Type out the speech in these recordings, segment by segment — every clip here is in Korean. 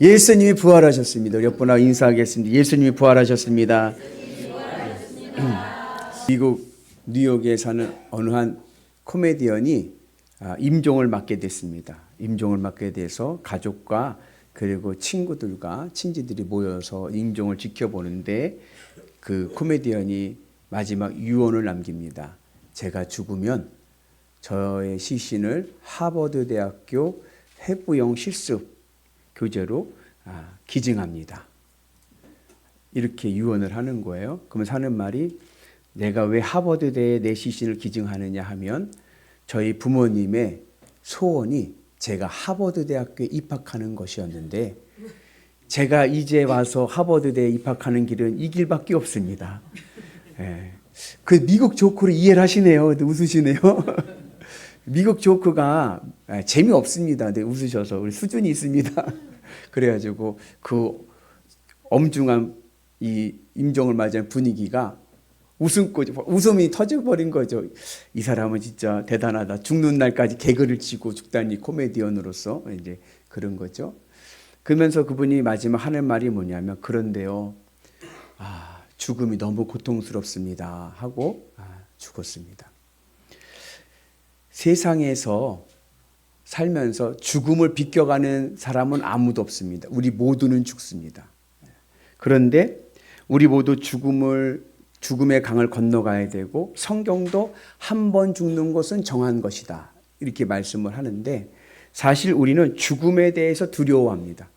예수님이 부활하셨습니다. 몇 분 하고 인사하겠습니다. 예수님이 부활하셨습니다. 미국 뉴욕에 사는 어느 한 코미디언이 임종을 맞게 됐습니다. 임종을 맞게 돼서 가족과 그리고 친구들과 친지들이 모여서 임종을 지켜보는데 그 코미디언이 마지막 유언을 남깁니다. 제가 죽으면 저의 시신을 하버드 대학교 해부형 실습 교재로 기증합니다. 이렇게 유언을 하는 거예요. 그러면서 하는 말이 내가 왜 하버드대에 내 시신을 기증하느냐 하면 저희 부모님의 소원이 제가 하버드 대학교에 입학하는 것이었는데 제가 이제 와서 하버드대에 입학하는 길은 이 길밖에 없습니다. 그 미국 조크를 이해를 하시네요. 웃으시네요. 미국 조크가 재미없습니다. 근데 웃으셔서 우리 수준이 있습니다. 그래가지고 그 엄중한 이 임종을 맞이한 분위기가 웃음이 터져버린 거죠. 이 사람은 진짜 대단하다. 죽는 날까지 개그를 치고 죽다니 코미디언으로서 이제 그런 거죠. 그러면서 그분이 마지막 하는 말이 뭐냐면 그런데요. 죽음이 너무 고통스럽습니다. 하고 죽었습니다. 세상에서 살면서 죽음을 비껴가는 사람은 아무도 없습니다. 우리 모두는 죽습니다. 그런데 우리 모두 죽음의 강을 건너가야 되고 성경도 한 번 죽는 것은 정한 것이다. 이렇게 말씀을 하는데 사실 우리는 죽음에 대해서 두려워합니다.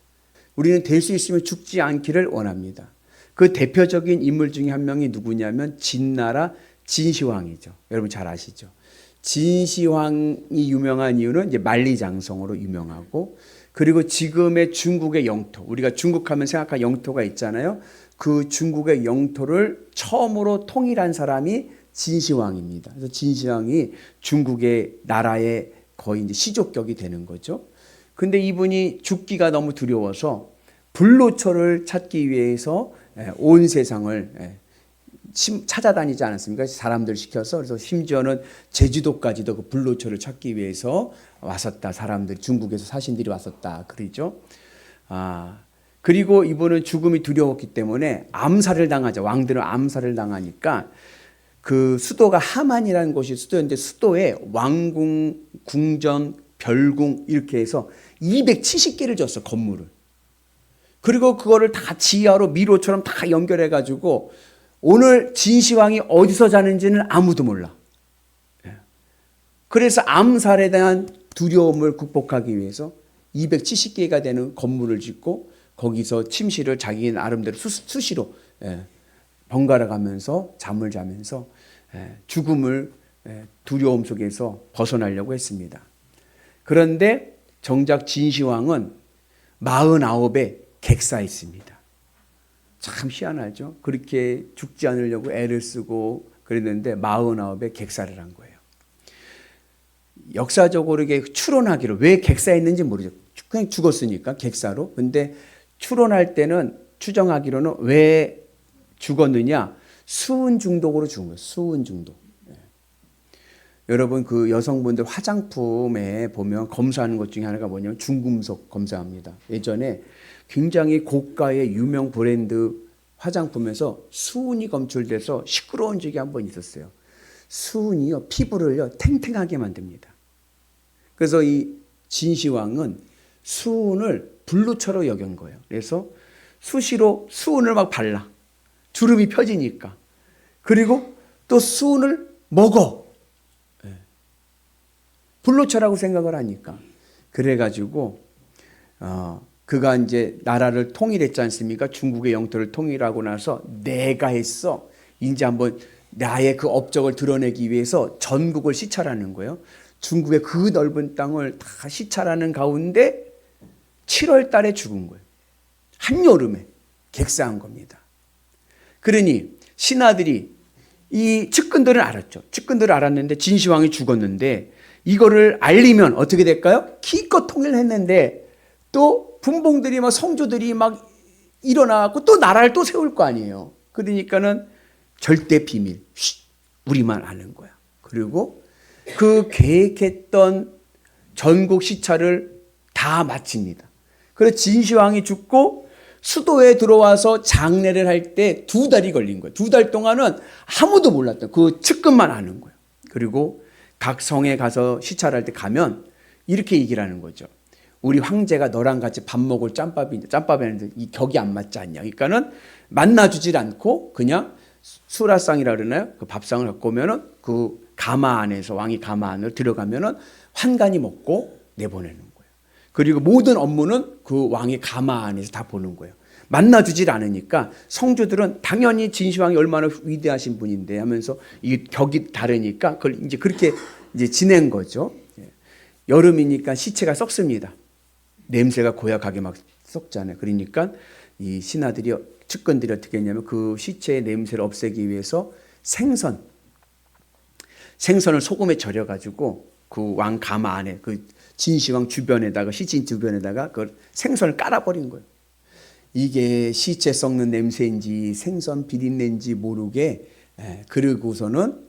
우리는 될 수 있으면 죽지 않기를 원합니다. 그 대표적인 인물 중에 한 명이 누구냐면 진나라 진시황이죠. 여러분 잘 아시죠? 진시황이 유명한 이유는 이제 만리장성으로 유명하고 그리고 지금의 중국의 영토, 우리가 중국하면 생각할 영토가 있잖아요. 그 중국의 영토를 처음으로 통일한 사람이 진시황입니다. 그래서 진시황이 중국의 나라의 거의 이제 시족격이 되는 거죠. 근데 이분이 죽기가 너무 두려워서 불로초를 찾기 위해서 온 세상을 찾아다니지 않았습니까? 사람들 시켜서. 그래서 심지어는 제주도까지도 그 불로초를 찾기 위해서 왔었다. 사람들, 중국에서 사신들이 왔었다. 그러죠. 그리고 이분은 죽음이 두려웠기 때문에 암살을 당하죠. 왕들은 암살을 당하니까 그 수도가 하만이라는 곳이 수도인데 수도에 왕궁, 궁전, 별궁 이렇게 해서 270개를 줬어. 건물을. 그리고 그거를 다 지하로 미로처럼 다 연결해가지고 오늘 진시황이 어디서 자는지는 아무도 몰라. 그래서 암살에 대한 두려움을 극복하기 위해서 270개가 되는 건물을 짓고 거기서 침실을 자기 나름대로 수시로 번갈아 가면서 잠을 자면서 죽음을 두려움 속에서 벗어나려고 했습니다. 그런데 정작 진시황은 49에 객사했습니다. 참 희한하죠. 그렇게 죽지 않으려고 애를 쓰고 그랬는데 49에 객사를 한 거예요. 역사적으로 이게 추론하기로 왜 객사했는지 모르죠. 그냥 죽었으니까 객사로. 근데 추론할 때는 추정하기로는 왜 죽었느냐? 수은 중독으로 죽은 거예요. 수은 중독. 여러분 그 여성분들 화장품에 보면 검사하는 것 중에 하나가 뭐냐면 중금속 검사합니다. 예전에 굉장히 고가의 유명 브랜드 화장품에서 수은이 검출돼서 시끄러운 적이 한 번 있었어요. 수은이요 피부를요 탱탱하게 만듭니다. 그래서 이 진시황은 수은을 불로초로 여긴 거예요. 그래서 수시로 수은을 막 발라. 주름이 펴지니까. 그리고 또 수은을 먹어. 불로초라고 생각을 하니까. 그래가지고 그가 이제 나라를 통일했지 않습니까? 중국의 영토를 통일하고 나서 내가 했어. 이제 한번 나의 그 업적을 드러내기 위해서 전국을 시찰하는 거예요. 중국의 그 넓은 땅을 다 시찰하는 가운데 7월 달에 죽은 거예요. 한여름에 객사한 겁니다. 그러니 신하들이 이 측근들은 알았죠. 측근들은 알았는데 진시황이 죽었는데 이거를 알리면 어떻게 될까요? 기껏 통일했는데 또 분봉들이 막 성조들이 막 일어나고 또 나라를 또 세울 거 아니에요. 그러니까는 절대 비밀. 우리만 아는 거야. 그리고 그 계획했던 전국 시찰을 다 마칩니다. 그래서 진시황이 죽고 수도에 들어와서 장례를 할 때 2달이 걸린 거예요. 2달 동안은 아무도 몰랐던 그 측근만 아는 거예요. 그리고 각 성에 가서 시찰할 때 가면 이렇게 얘기를 하는 거죠. 우리 황제가 너랑 같이 밥 먹을 짬밥이는데 이 격이 안 맞지 않냐. 그러니까는 만나주질 않고 그냥 수라상이라 그러나요? 그 밥상을 갖고 오면은 그 가마 안에서 왕이 가마 안으로 들어가면은 환관이 먹고 내보내는 거예요. 그리고 모든 업무는 그 왕의 가마 안에서 다 보는 거예요. 만나주질 않으니까 성주들은 당연히 진시황이 얼마나 위대하신 분인데 하면서 이 격이 다르니까 그걸 이제 그렇게 이제 지낸 거죠. 여름이니까 시체가 썩습니다. 냄새가 고약하게 막 썩잖아요. 그러니까 이 신하들이 측근들이 어떻게 했냐면 그 시체의 냄새를 없애기 위해서 생선을 소금에 절여가지고 그 왕 가마 안에 그 진시황 주변에다가 시신 주변에다가 그 생선을 깔아버린 거예요. 이게 시체 썩는 냄새인지 생선 비린내인지 모르게 그러고서는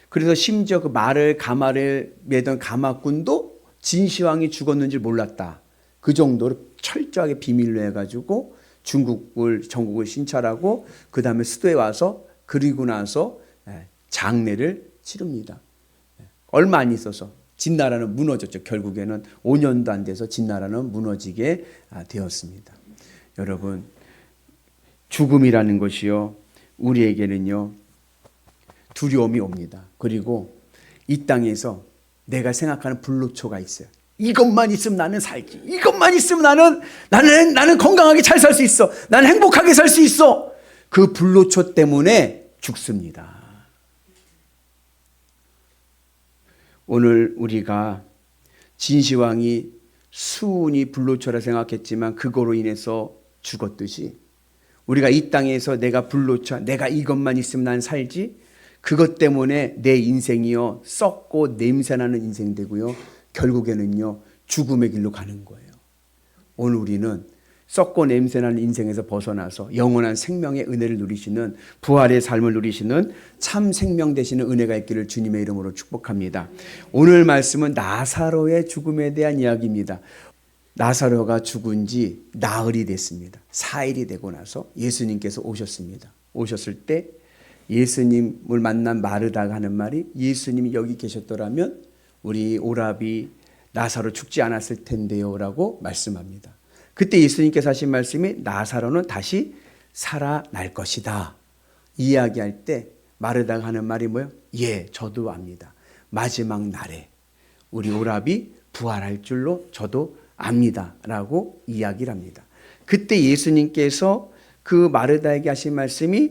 그래서 심지어 그 가마를 매던 가마꾼도 진시황이 죽었는지 몰랐다. 그 정도로 철저하게 비밀로 해가지고 전국을 신찰하고 그 다음에 수도에 와서 그리고 나서 장례를 치릅니다. 얼마 안 있어서 진나라는 무너졌죠. 결국에는 5년도 안 돼서 진나라는 무너지게 되었습니다. 여러분, 죽음이라는 것이요, 우리에게는요 두려움이 옵니다. 그리고 이 땅에서 내가 생각하는 불로초가 있어요. 이것만 있으면 나는 살기. 이것만 있으면 나는 건강하게 잘 살 수 있어. 나는 행복하게 살 수 있어. 그 불로초 때문에 죽습니다. 오늘 우리가 진시황이 수운이 불로초라 생각했지만 그거로 인해서 죽었듯이 우리가 이 땅에서 내가 불로초, 내가 이것만 있으면 난 살지, 그것 때문에 내 인생이요 썩고 냄새나는 인생 되고요 결국에는요 죽음의 길로 가는 거예요. 오늘 우리는 썩고 냄새나는 인생에서 벗어나서 영원한 생명의 은혜를 누리시는, 부활의 삶을 누리시는 참 생명 되시는 은혜가 있기를 주님의 이름으로 축복합니다. 오늘 말씀은 나사로의 죽음에 대한 이야기입니다. 나사로가 죽은 지 나흘이 됐습니다. 4일이 되고 나서 예수님께서 오셨습니다. 오셨을 때 예수님을 만난 마르다가 하는 말이, 예수님이 여기 계셨더라면 우리 오라비 나사로 죽지 않았을 텐데요 라고 말씀합니다. 그때 예수님께서 하신 말씀이 나사로는 다시 살아날 것이다 이야기할 때 마르다가 하는 말이 뭐예요? 예, 저도 압니다. 마지막 날에 우리 오라비 부활할 줄로 저도 압니다 라고 이야기를 합니다. 그때 예수님께서 그 마르다에게 하신 말씀이,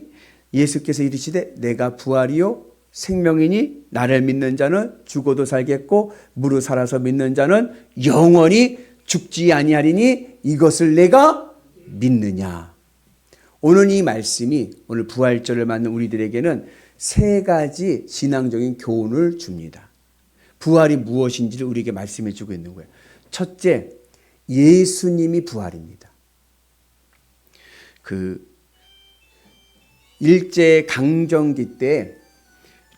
예수께서 이르시되 내가 부활이요 생명이니 나를 믿는 자는 죽어도 살겠고 무릇 살아서 믿는 자는 영원히 죽지 아니하리니 이것을 내가 믿느냐. 오늘 이 말씀이 오늘 부활절을 맞는 우리들에게는 3가지 신앙적인 교훈을 줍니다. 부활이 무엇인지를 우리에게 말씀해 주고 있는 거예요. 첫째, 예수님이 부활입니다. 그 일제 강점기 때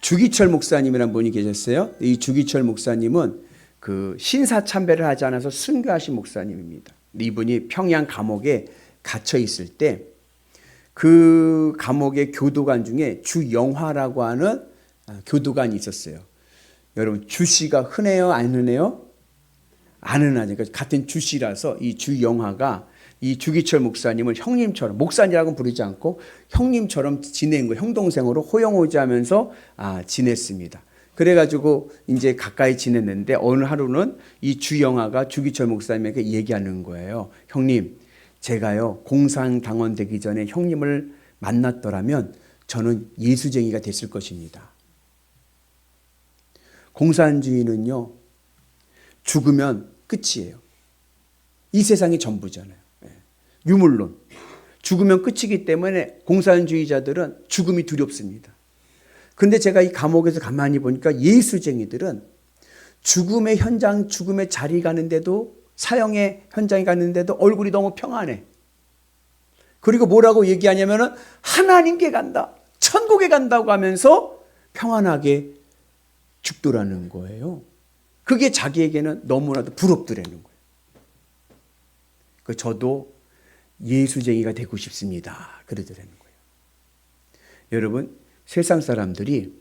주기철 목사님이라는 분이 계셨어요. 이 주기철 목사님은 그 신사참배를 하지 않아서 순교하신 목사님입니다. 이분이 평양 감옥에 갇혀 있을 때 그 감옥의 교도관 중에 주영화라고 하는 교도관이 있었어요. 여러분, 주씨가 흔해요, 안 흔해요? 안 흔하죠. 같은 주씨라서 이 주영화가 이 주기철 목사님을 형님처럼, 목사님이라고는 부르지 않고 형님처럼 지낸 거예요. 형동생으로 호영호지하면서 지냈습니다. 그래가지고 이제 가까이 지냈는데 어느 하루는 이 주영아가 주기철 목사님에게 얘기하는 거예요. 형님, 제가요 공산당원 되기 전에 형님을 만났더라면 저는 예수쟁이가 됐을 것입니다. 공산주의는요 죽으면 끝이에요. 이 세상이 전부잖아요. 유물론 죽으면 끝이기 때문에 공산주의자들은 죽음이 두렵습니다. 근데 제가 이 감옥에서 가만히 보니까 예수쟁이들은 죽음의 현장, 죽음의 자리 가는데도, 사형의 현장에 갔는데도 얼굴이 너무 평안해. 그리고 뭐라고 얘기하냐면은 하나님께 간다, 천국에 간다고 하면서 평안하게 죽더라는 거예요. 그게 자기에게는 너무나도 부럽더라는 거예요. 저도 예수쟁이가 되고 싶습니다. 그러더라는 거예요. 여러분, 세상 사람들이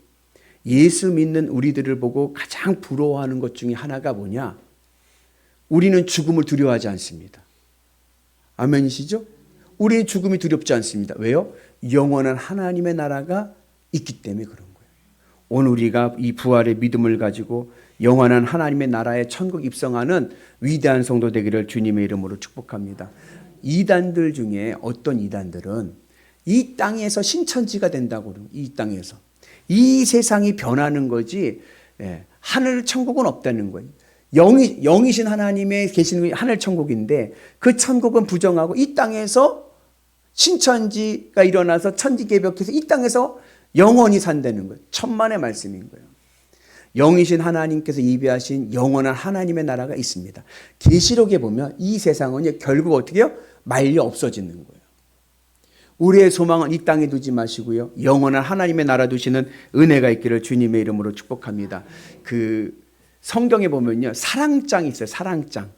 예수 믿는 우리들을 보고 가장 부러워하는 것 중에 하나가 뭐냐? 우리는 죽음을 두려워하지 않습니다. 아멘이시죠? 우리의 죽음이 두렵지 않습니다. 왜요? 영원한 하나님의 나라가 있기 때문에 그런 거예요. 오늘 우리가 이 부활의 믿음을 가지고 영원한 하나님의 나라에 천국 입성하는 위대한 성도 되기를 주님의 이름으로 축복합니다. 이단들 중에 어떤 이단들은 이 땅에서 신천지가 된다고 그러는 거예요. 이 땅에서. 이 세상이 변하는 거지 하늘 천국은 없다는 거예요. 영이신 하나님의 계시는 하늘 천국인데 그 천국은 부정하고 이 땅에서 신천지가 일어나서 천지개벽해서 이 땅에서 영원히 산다는 거예요. 천만의 말씀인 거예요. 영이신 하나님께서 예비하신 영원한 하나님의 나라가 있습니다. 계시록에 보면 이 세상은 결국 어떻게 해요? 말려 없어지는 거예요. 우리의 소망은 이 땅에 두지 마시고요. 영원한 하나님의 나라 두시는 은혜가 있기를 주님의 이름으로 축복합니다. 그 성경에 보면요. 사랑장이 있어요. 사랑장.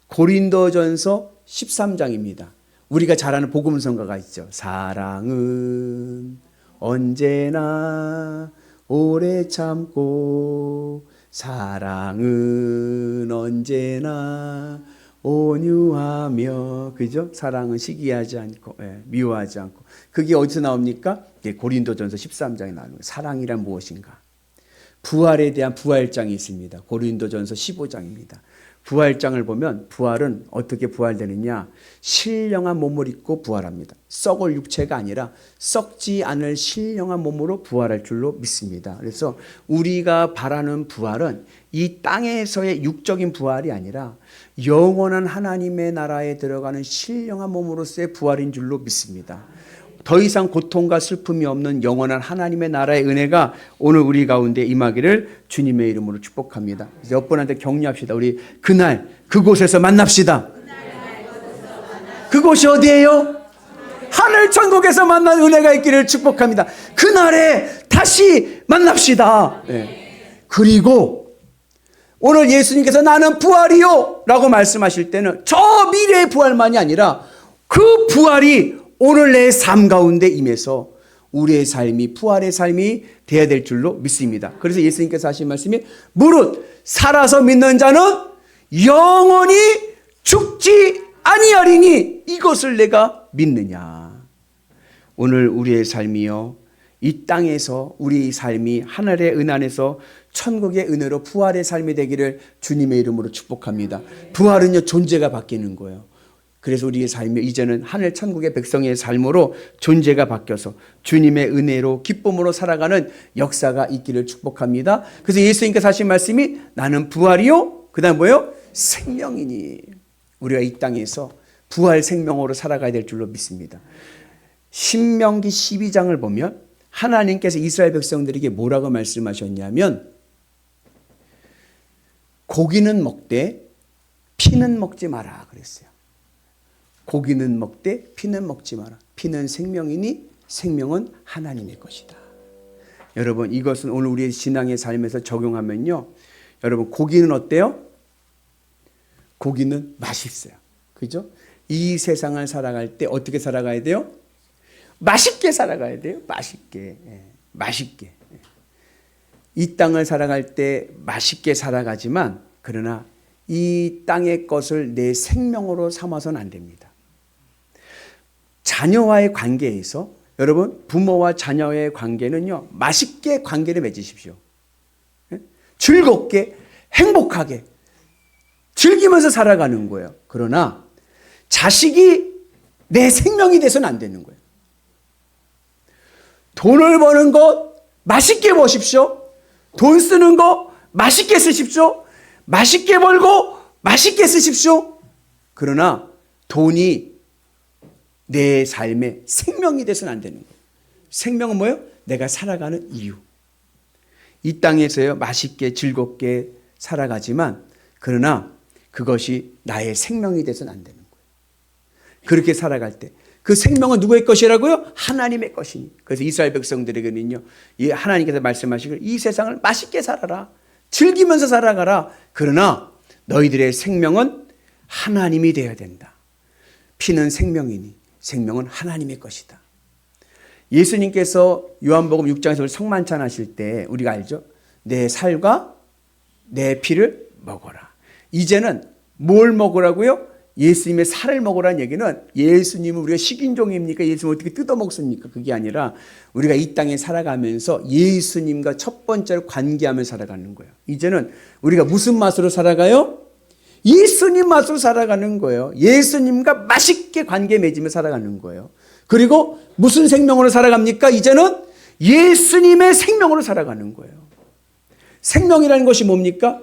고린도전서 13장입니다. 우리가 잘 아는 복음성가가 있죠. 사랑은 언제나 오래 참고 사랑은 언제나 온유하며, 그죠? 사랑은 시기하지 않고 미워하지 않고. 그게 어디서 나옵니까? 고린도전서 13장에 나오는 거예요. 사랑이란 무엇인가? 부활에 대한 부활장이 있습니다. 고린도전서 15장입니다. 부활장을 보면 부활은 어떻게 부활되느냐? 신령한 몸을 입고 부활합니다. 썩을 육체가 아니라 썩지 않을 신령한 몸으로 부활할 줄로 믿습니다. 그래서 우리가 바라는 부활은 이 땅에서의 육적인 부활이 아니라 영원한 하나님의 나라에 들어가는 신령한 몸으로서의 부활인 줄로 믿습니다. 더 이상 고통과 슬픔이 없는 영원한 하나님의 나라의 은혜가 오늘 우리 가운데 임하기를 주님의 이름으로 축복합니다. 이제 옆 분한테 격려합시다. 우리 그날 그곳에서 만납시다. 그곳이 어디예요? 하늘 천국에서 만난 은혜가 있기를 축복합니다. 그날에 다시 만납시다. 그리고 오늘 예수님께서 나는 부활이요 라고 말씀하실 때는 저 미래의 부활만이 아니라 그 부활이 오늘 내 삶 가운데 임해서 우리의 삶이 부활의 삶이 되어야 될 줄로 믿습니다. 그래서 예수님께서 하신 말씀이 무릇 살아서 믿는 자는 영원히 죽지 아니하리니 이것을 내가 믿느냐. 오늘 우리의 삶이요 이 땅에서 우리의 삶이 하늘의 은 안에서 천국의 은혜로 부활의 삶이 되기를 주님의 이름으로 축복합니다. 부활은요 존재가 바뀌는 거예요. 그래서 우리의 삶이 이제는 하늘 천국의 백성의 삶으로 존재가 바뀌어서 주님의 은혜로 기쁨으로 살아가는 역사가 있기를 축복합니다. 그래서 예수님께서 하신 말씀이 나는 부활이요 그 다음 뭐예요? 생명이니. 우리가 이 땅에서 부활 생명으로 살아가야 될 줄로 믿습니다. 신명기 12장을 보면 하나님께서 이스라엘 백성들에게 뭐라고 말씀하셨냐면 고기는 먹되 피는 먹지 마라 그랬어요. 고기는 먹되 피는 먹지 마라. 피는 생명이니 생명은 하나님의 것이다. 여러분 이것은 오늘 우리의 신앙의 삶에서 적용하면요. 여러분 고기는 어때요? 고기는 맛있어요. 그죠? 이 세상을 살아갈 때 어떻게 살아가야 돼요? 맛있게 살아가야 돼요. 맛있게. 맛있게. 이 땅을 살아갈 때 맛있게 살아가지만 그러나 이 땅의 것을 내 생명으로 삼아서는 안 됩니다. 자녀와의 관계에서 여러분 부모와 자녀의 관계는요 맛있게 관계를 맺으십시오. 즐겁게 행복하게 즐기면서 살아가는 거예요. 그러나 자식이 내 생명이 돼서는 안 되는 거예요. 돈을 버는 것 맛있게 버십시오. 돈 쓰는 거 맛있게 쓰십시오. 맛있게 벌고 맛있게 쓰십시오. 그러나 돈이 내 삶의 생명이 돼서는 안 되는 거예요. 생명은 뭐예요? 내가 살아가는 이유. 이 땅에서요 맛있게 즐겁게 살아가지만 그러나 그것이 나의 생명이 돼서는 안 되는 거예요. 그렇게 살아갈 때 그 생명은 누구의 것이라고요? 하나님의 것이니. 그래서 이스라엘 백성들에게는요 하나님께서 말씀하시기를 이 세상을 맛있게 살아라. 즐기면서 살아가라. 그러나 너희들의 생명은 하나님이 되어야 된다. 피는 생명이니 생명은 하나님의 것이다. 예수님께서 요한복음 6장에서 성만찬 하실 때 우리가 알죠? 내 살과 내 피를 먹어라. 이제는 뭘 먹으라고요? 예수님의 살을 먹으라는 얘기는 예수님은 우리가 식인종입니까? 예수님 어떻게 뜯어먹습니까? 그게 아니라 우리가 이 땅에 살아가면서 예수님과 첫 번째로 관계하며 살아가는 거예요. 이제는 우리가 무슨 맛으로 살아가요? 예수님 맛으로 살아가는 거예요. 예수님과 맛있게 관계 맺으며 살아가는 거예요. 그리고 무슨 생명으로 살아갑니까? 이제는 예수님의 생명으로 살아가는 거예요. 생명이라는 것이 뭡니까?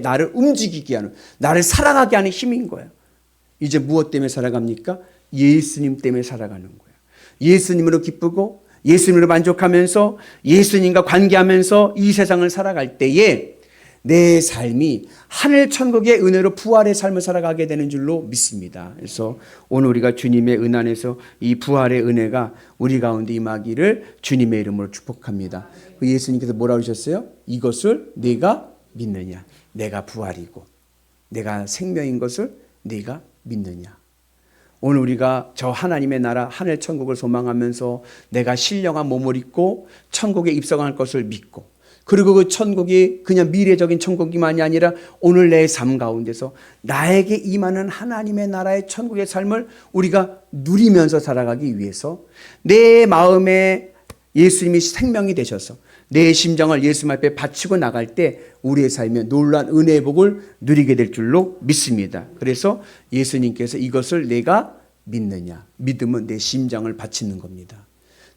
나를 움직이게 하는, 나를 살아가게 하는 힘인 거예요. 이제 무엇 때문에 살아갑니까? 예수님 때문에 살아가는 거예요. 예수님으로 기쁘고 예수님으로 만족하면서 예수님과 관계하면서 이 세상을 살아갈 때에 내 삶이 하늘 천국의 은혜로 부활의 삶을 살아가게 되는 줄로 믿습니다. 그래서 오늘 우리가 주님의 은 안에서 이 부활의 은혜가 우리 가운데 임하기를 주님의 이름으로 축복합니다. 예수님께서 뭐라고 하셨어요? 이것을 네가 믿느냐? 내가 부활이고 내가 생명인 것을 네가 믿느냐? 오늘 우리가 저 하나님의 나라 하늘 천국을 소망하면서 내가 신령한 몸을 입고 천국에 입성할 것을 믿고, 그리고 그 천국이 그냥 미래적인 천국이만이 아니라 오늘 내 삶 가운데서 나에게 임하는 하나님의 나라의 천국의 삶을 우리가 누리면서 살아가기 위해서 내 마음에 예수님이 생명이 되셔서 내 심장을 예수님 앞에 바치고 나갈 때 우리의 삶에 놀라운 은혜의 복을 누리게 될 줄로 믿습니다. 그래서 예수님께서 이것을 내가 믿느냐? 믿음은 내 심장을 바치는 겁니다.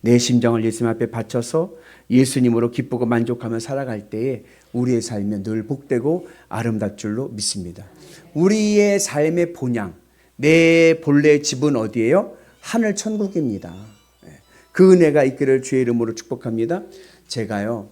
내 심장을 예수님 앞에 바쳐서 예수님으로 기쁘고 만족하며 살아갈 때에 우리의 삶이 늘 복되고 아름다울 줄로 믿습니다. 우리의 삶의 본향, 내 본래 집은 어디예요? 하늘 천국입니다. 그 은혜가 있기를 주의 이름으로 축복합니다. 제가요,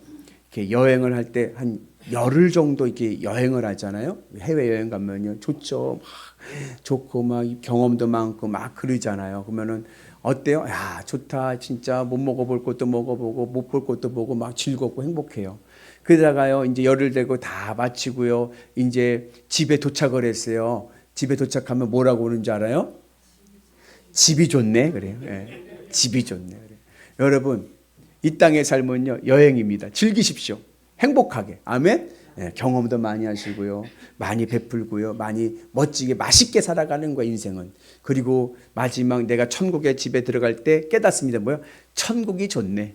이렇게 여행을 할 때 한 열흘 정도 이렇게 여행을 하잖아요. 해외 여행 가면요, 좋죠. 막 좋고 막 경험도 많고 막 그러잖아요. 그러면은 어때요? 야, 좋다. 진짜 못 먹어볼 것도 먹어보고 못 볼 것도 보고 막 즐겁고 행복해요. 그러다가요, 이제 열흘 되고 다 마치고요, 이제 집에 도착을 했어요. 집에 도착하면 뭐라고 오는지 알아요? 집이 좋네. 그래요. 네. 집이 좋네. 그래요. 여러분, 이 땅의 삶은요, 여행입니다. 즐기십시오. 행복하게. 아멘. 네, 경험도 많이 하시고요, 많이 베풀고요, 많이 멋지게 맛있게 살아가는 거야, 인생은. 그리고 마지막 내가 천국의 집에 들어갈 때 깨닫습니다. 뭐요? 천국이 좋네.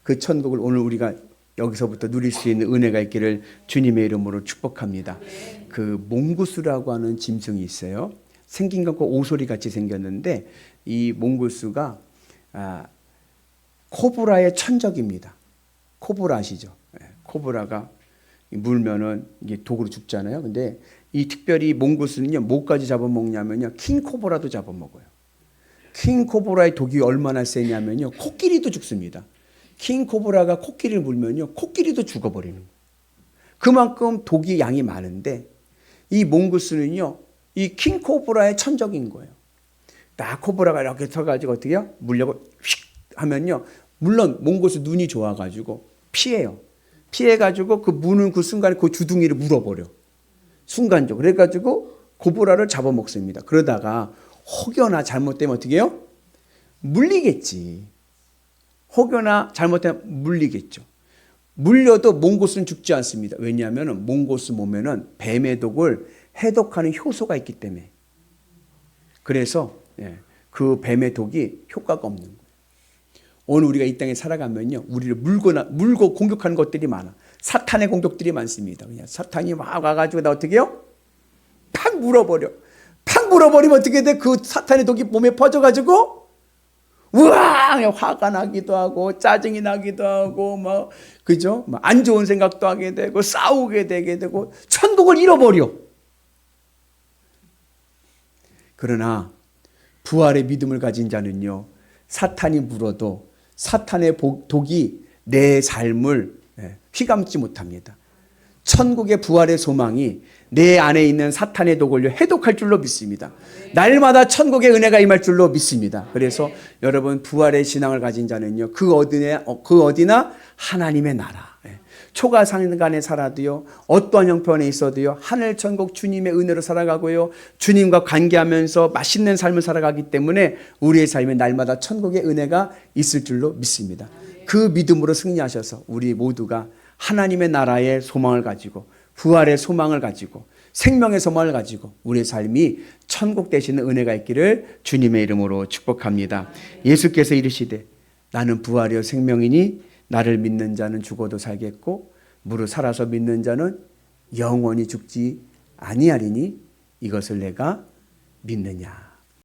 그 천국을 오늘 우리가 여기서부터 누릴 수 있는 은혜가 있기를 주님의 이름으로 축복합니다. 그 몽구스라고 하는 짐승이 있어요. 생긴 것과 오소리 같이 생겼는데 이 몽구스가 코브라의 천적입니다. 코브라 아시죠? 코브라가 물면은 이게 독으로 죽잖아요. 근데 이 특별히 몽고스는요, 뭐까지 잡아먹냐면요, 킹코브라도 잡아먹어요. 킹코브라의 독이 얼마나 세냐면요, 코끼리도 죽습니다. 킹코브라가 코끼리를 물면요, 코끼리도 죽어버리는 거예요. 그만큼 독이 양이 많은데 이 몽고스는요, 이 킹코브라의 천적인 거예요. 딱 코브라가 이렇게 서가지고 어떻게 해요? 물려고 휙 하면요, 물론 몽고스 눈이 좋아가지고 피해요. 피해가지고 그 무는 그 순간에 그 주둥이를 물어버려. 순간적으로. 그래가지고 코브라를 잡아먹습니다. 그러다가 혹여나 잘못되면 어떻게 해요? 물리겠지. 혹여나 잘못되면 물리겠죠. 물려도 몽고스는 죽지 않습니다. 왜냐하면 몽고스 몸에는 뱀의 독을 해독하는 효소가 있기 때문에. 그래서 그 뱀의 독이 효과가 없는 거예요. 오늘 우리가 이 땅에 살아가면요, 우리를 물고 공격하는 것들이 많아. 사탄의 공격들이 많습니다. 그냥 사탄이 막 와가지고 나 어떻게 해요? 팍 물어버려. 팍 물어버리면 어떻게 돼? 그 사탄의 독이 몸에 퍼져가지고 우와, 그냥 화가 나기도 하고 짜증이 나기도 하고 막 그죠? 막 안 좋은 생각도 하게 되고 싸우게 되게 되고 천국을 잃어버려. 그러나 부활의 믿음을 가진 자는요, 사탄이 물어도 사탄의 독이 내 삶을 휘감지 못합니다. 천국의 부활의 소망이 내 안에 있는 사탄의 독을 해독할 줄로 믿습니다. 날마다 천국의 은혜가 임할 줄로 믿습니다. 그래서 여러분, 부활의 신앙을 가진 자는요, 그 어디나 하나님의 나라, 초가상간에 살아도요, 어떠한 형편에 있어도요, 하늘 천국 주님의 은혜로 살아가고요, 주님과 관계하면서 맛있는 삶을 살아가기 때문에 우리의 삶에 날마다 천국의 은혜가 있을 줄로 믿습니다. 그 믿음으로 승리하셔서 우리 모두가 하나님의 나라의 소망을 가지고, 부활의 소망을 가지고, 생명의 소망을 가지고 우리의 삶이 천국 되시는 은혜가 있기를 주님의 이름으로 축복합니다. 예수께서 이르시되 나는 부활이요 생명이니 나를 믿는 자는 죽어도 살겠고 무릇 살아서 믿는 자는 영원히 죽지 아니하리니 이것을 내가 믿느냐.